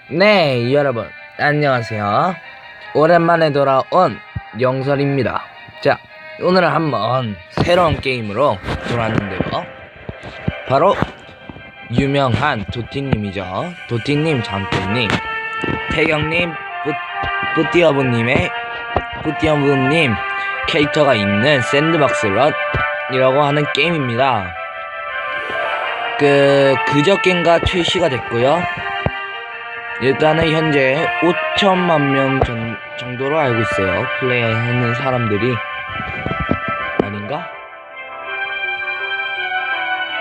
네, 여러분 안녕하세요. 오랜만에 돌아온 용서리입니다. 자, 오늘은 한번 새로운 게임으로 돌아왔는데요. 바로 유명한 도티님이죠. 도티님, 장도님, 태경님, 뿌띠어브님 캐릭터가 있는 샌드박스런이라고 하는 게임입니다. 그저껜가 출시가 됐고요. 일단은 현재 5천만 명 정도로 알고 있어요. 플레이하는 사람들이. 아닌가?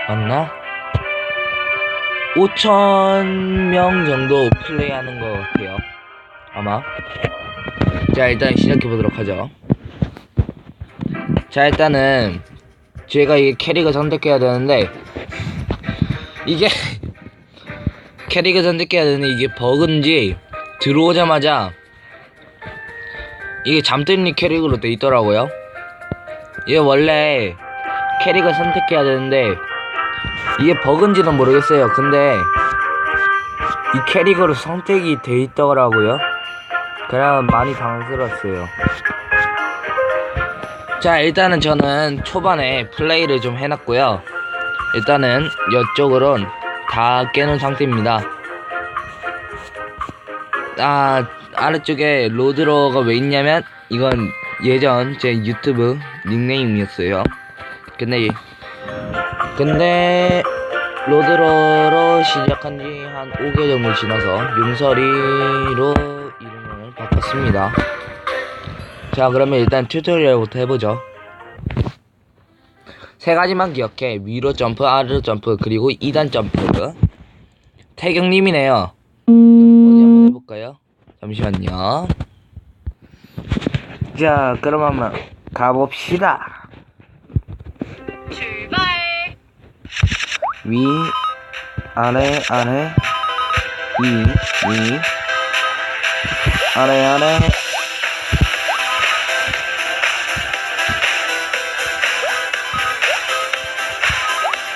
맞나? 5,000명 정도 플레이하는 것 같아요. 아마. 자, 일단 시작해보도록 하죠. 자, 일단은 제가 이게 캐릭을 선택해야 되는데, 이게 캐릭을 선택해야 되는데 이게 버그인지 들어오자마자 이게 잠들니 캐릭으로 돼 있더라고요. 이게 원래 캐릭을 선택해야 되는데 이게 버그인지는 모르겠어요. 근데 이 캐릭으로 선택이 돼 있더라고요. 그래서 많이 당황스러웠어요. 자, 일단은 저는 초반에 플레이를 좀 해놨고요. 일단은 이쪽으로는 다 깨놓은 상태입니다. 아래쪽에 로드로가 왜 있냐면 이건 예전 제 유튜브 닉네임이었어요. 근데 로드로로 시작한 지 한 5개월 정도 지나서 용서리로 이름을 바꿨습니다. 자, 그러면 일단 튜토리얼부터 해보죠. 세 가지만 기억해. 위로 점프, 아래로 점프, 그리고 2단 점프. 태경님이네요. 그럼 어디 한번 해볼까요? 잠시만요. 자, 그럼 한번 가봅시다. 출발. 위, 아래, 위, 아래.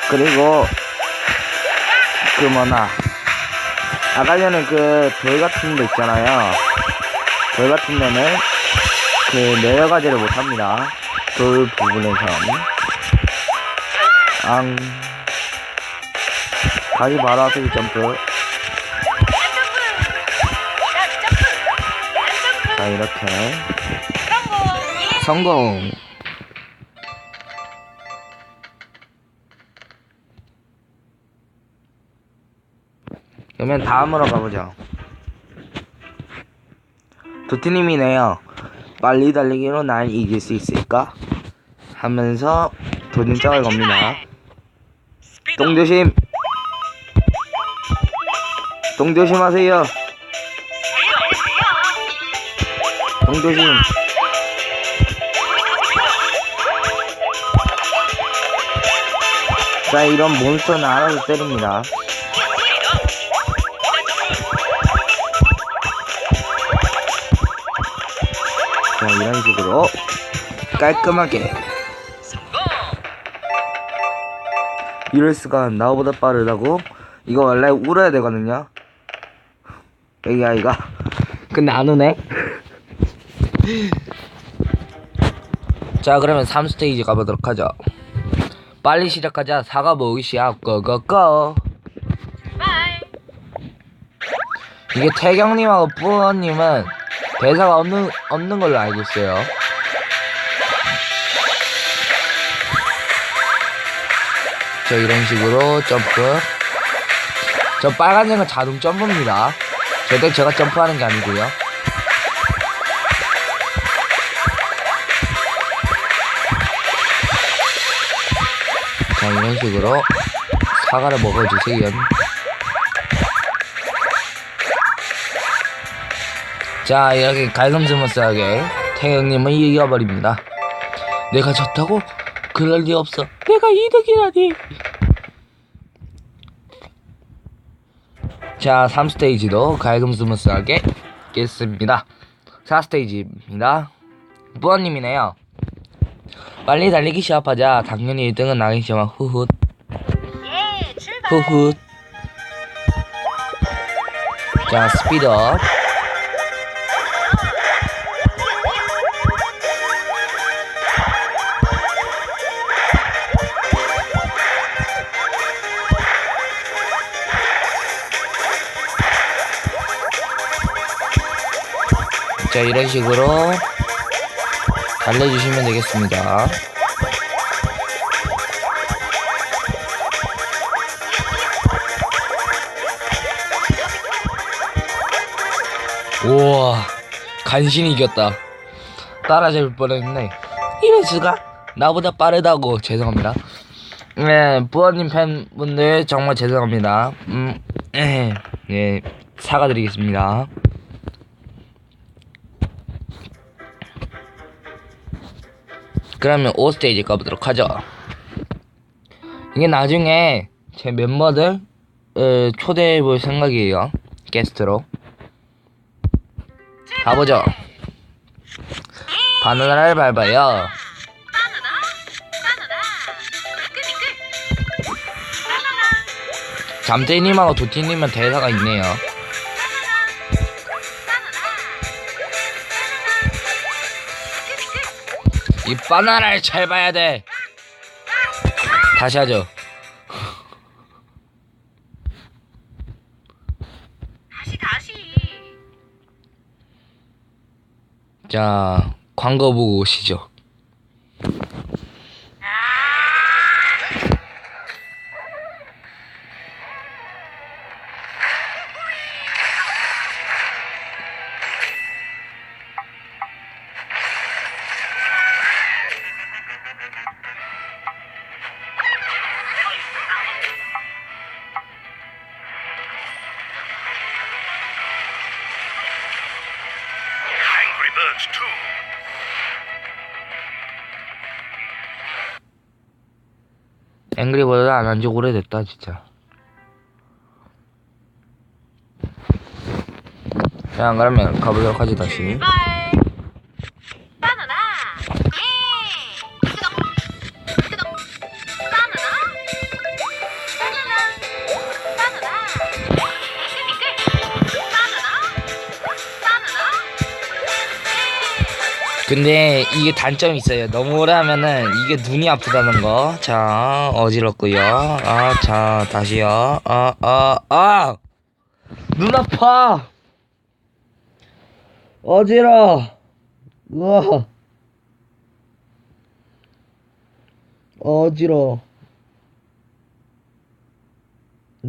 그리고 아까 전에 돌 같은 거 있잖아요. 돌 같은 데는 내려가지를 못합니다. 돌 부분에선 다시 바로 앞에 점프. 자, 이렇게 성공. 그러면 다음으로 가보죠. 도티님이네요. 빨리 달리기로 날 이길 수 있을까? 하면서 도전장을 겁니다. 똥조심! 똥조심하세요! 똥조심! 자, 이런 몬스터는 알아서 때립니다. 자, 이런 식으로 깔끔하게. 이럴수가, 나보다 빠르다고? 이거 원래 울어야 되거든요. 여기 아이가. 근데 안 우네. 자, 그러면 3스테이지 가보도록 하죠. 빨리 시작하자. 사과 모으기 시작. 고고고. 이게 태경님하고 뿌어님은 대사가 없는 걸로 알고 있어요. 자, 이런 식으로 점프. 저 빨간색은 자동 점프입니다. 절대 제가 점프하는 게 아니고요. 자, 이런 식으로 사과를 먹어주세요. 자, 이렇게 갈금스머스하게 태경님은 이겨버립니다. 내가 졌다고? 그럴 리 없어. 내가 2등이라니. 자, 3스테이지도 갈금스머스하게 깼습니다. 4스테이지입니다. 부어님이네요. 빨리 달리기 시합하자. 당연히 1등은 나겠지만 후훗. 예, 출발. 후훗. 자, 스피드업. 자, 이런 식으로 달래주시면 되겠습니다. 우와, 간신히 이겼다. 따라잡을 뻔했네. 이럴 수가? 나보다 빠르다고. 죄송합니다. 네, 부어님 팬분들 정말 죄송합니다. 네, 사과드리겠습니다. 그러면 5스테이지 가보도록 하죠. 이게 나중에 제 멤버들 초대해볼 생각이에요. 게스트로 가보죠. 바나나를 밟아요. 잠들님하고 도티님은 대사가 있네요. 이 바나나를 잘 봐야 돼. 다시 하죠. 다시. 자, 광고 보고 오시죠. 앵그리버드 안 한 지 오래됐다 진짜. 자, 그러면 가보도록 하죠. 다시 바나나. 근데 이게 단점이 있어요. 너무 오래 하면은 이게 눈이 아프다는 거. 자, 어지럽고요. 자, 다시요. 눈 아파. 어지러. 우와. 어지러.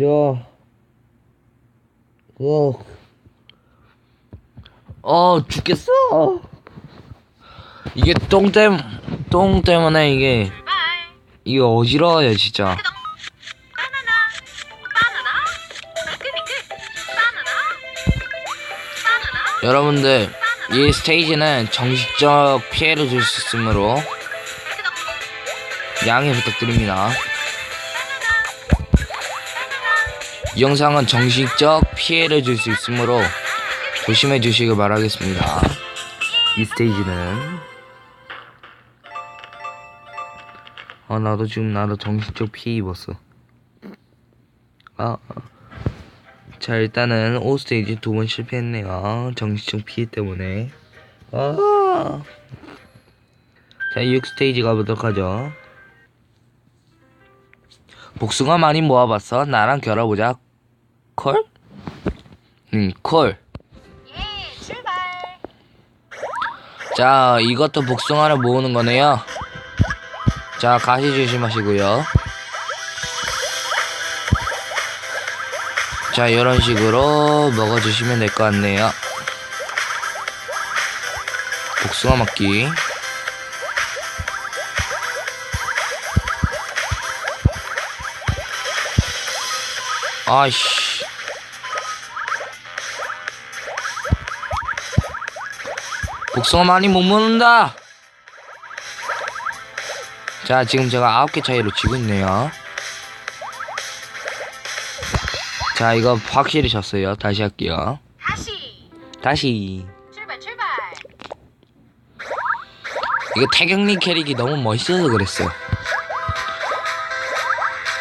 야. 죽겠어. 이게 똥 때문에 이게 어지러워요 진짜. 여러분들, 이 스테이지는 정식적 피해를 줄 수 있으므로 양해 부탁드립니다. 이 영상은 정식적 피해를 줄 수 있으므로 조심해 주시길 바라겠습니다. 이 스테이지는 나도 정식적 피해 입었어. 자, 일단은 5스테이지 2번 실패했네요. 정식적 피해 때문에. 자, 6스테이지 가보도록 하죠. 복숭아 많이 모아봤어. 나랑 결혼보자. 콜? 콜. 출발. 자, 이것도 복숭아를 모으는 거네요. 자, 가시 조심하시고요. 자, 이런 식으로 먹어주시면 될 것 같네요. 복숭아 먹기. 아이씨. 복숭아 많이 못 먹는다. 자, 지금 제가 9개 차이로 지고 있네요. 자, 이거 확실히 졌어요. 다시 할게요. 다시. 출발. 이거 태경님 캐릭이 너무 멋있어서 그랬어요.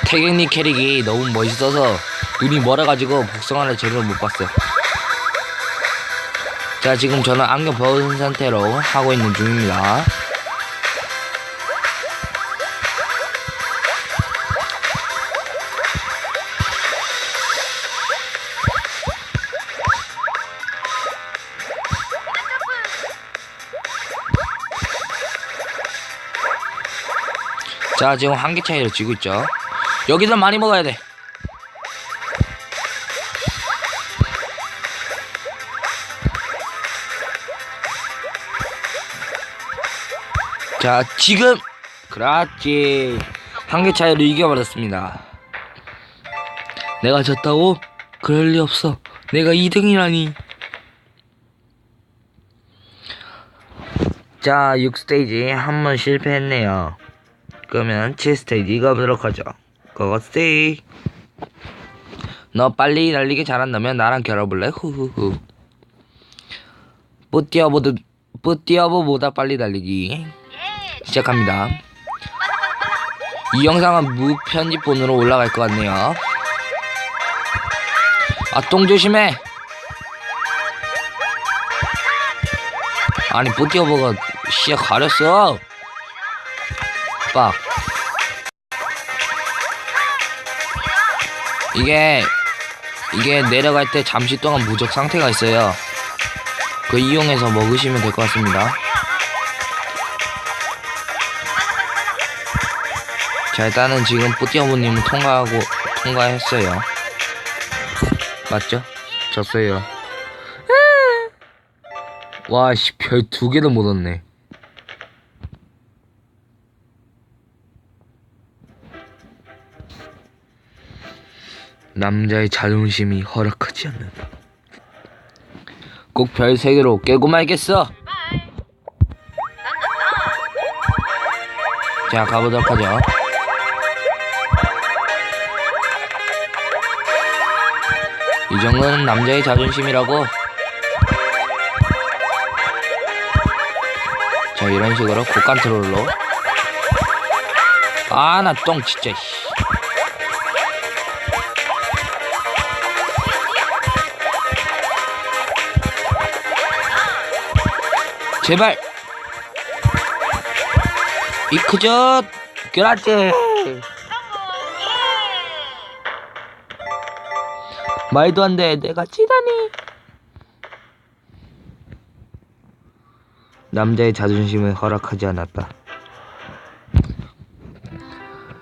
태경님 캐릭이 너무 멋있어서 눈이 멀어가지고 복숭아를 제대로 못 봤어요. 자, 지금 저는 안경 벗은 상태로 하고 있는 중입니다. 자, 지금 한 개 차이로 지고 있죠. 여기서 많이 먹어야 돼. 자, 지금 그렇지. 한 개 차이로 이겨버렸습니다. 내가 졌다고? 그럴 리 없어. 내가 2등이라니. 자, 6스테이지 한 번 실패했네요. 그러면 7스테이지 가보도록 하죠. 고고스테이. 너 빨리 날리기 잘한다면 나랑 결합을래? 후후후. 뿌띠어보보다 빨리 달리기 시작합니다. 이 영상은 무편집본으로 올라갈 것 같네요. 아, 똥 조심해. 아니, 뿌띠어보가 시야 가렸어. 빡. 이게 내려갈 때 잠시 동안 무적 상태가 있어요. 그 이용해서 먹으시면 될 것 같습니다. 자, 일단은 지금 뿌띠어보님은 통과했어요. 맞죠? 졌어요. 와, 씨, 별 2개도 못 얻네. 남자의 자존심이 허락하지 않는다. 꼭 별 3개로 깨고 말겠어. 자, 가보도록 하죠. 이 정도는 남자의 자존심이라고. 자, 이런 식으로 고컨트롤로. 아, 나 똥 진짜. 제발. 이크젓. 그렇지. 말도 안 돼. 내가 치다니. 남자의 자존심을 허락하지 않았다.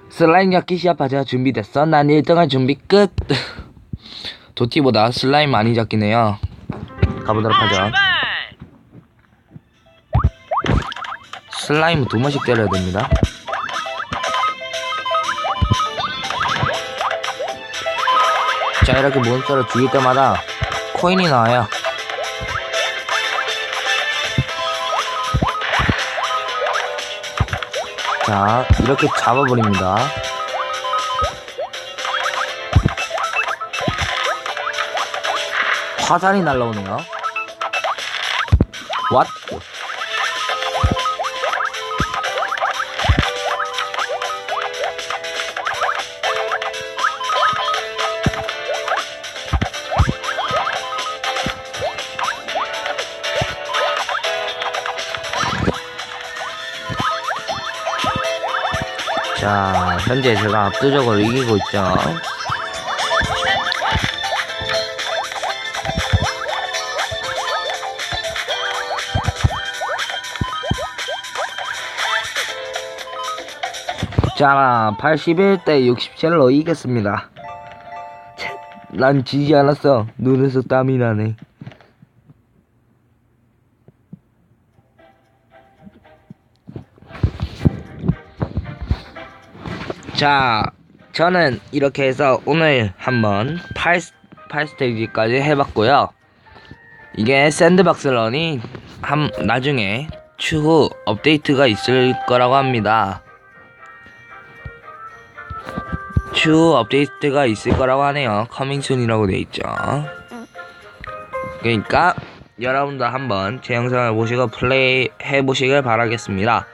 슬라임 잡기 시합하자. 준비됐어? 난 1등할 준비 끝. 도티보다 슬라임 많이 잡긴 해요. 가보도록 하죠. 슬라임은 2번씩 때려야 됩니다. 자, 이렇게 몬스터를 죽일 때마다 코인이 나와요. 자, 이렇게 잡아버립니다. 화살이 날라오네요. What? 자, 현재 제가 압도적으로 이기고 있죠. 자, 81대 67로 이겼습니다. 난 지지 않았어. 눈에서 땀이 나네. 자, 저는 이렇게 해서 오늘 한번 8스테이지까지 해봤고요. 이게 샌드박스런이 나중에 추후 업데이트가 있을 거라고 합니다. 추후 업데이트가 있을 거라고 하네요. 커밍순이라고 돼있죠. 그러니까 여러분도 한번 제 영상을 보시고 플레이 해보시길 바라겠습니다.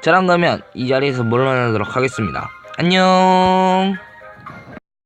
저랑 그러면 이 자리에서 물러나도록 하겠습니다. 안녕.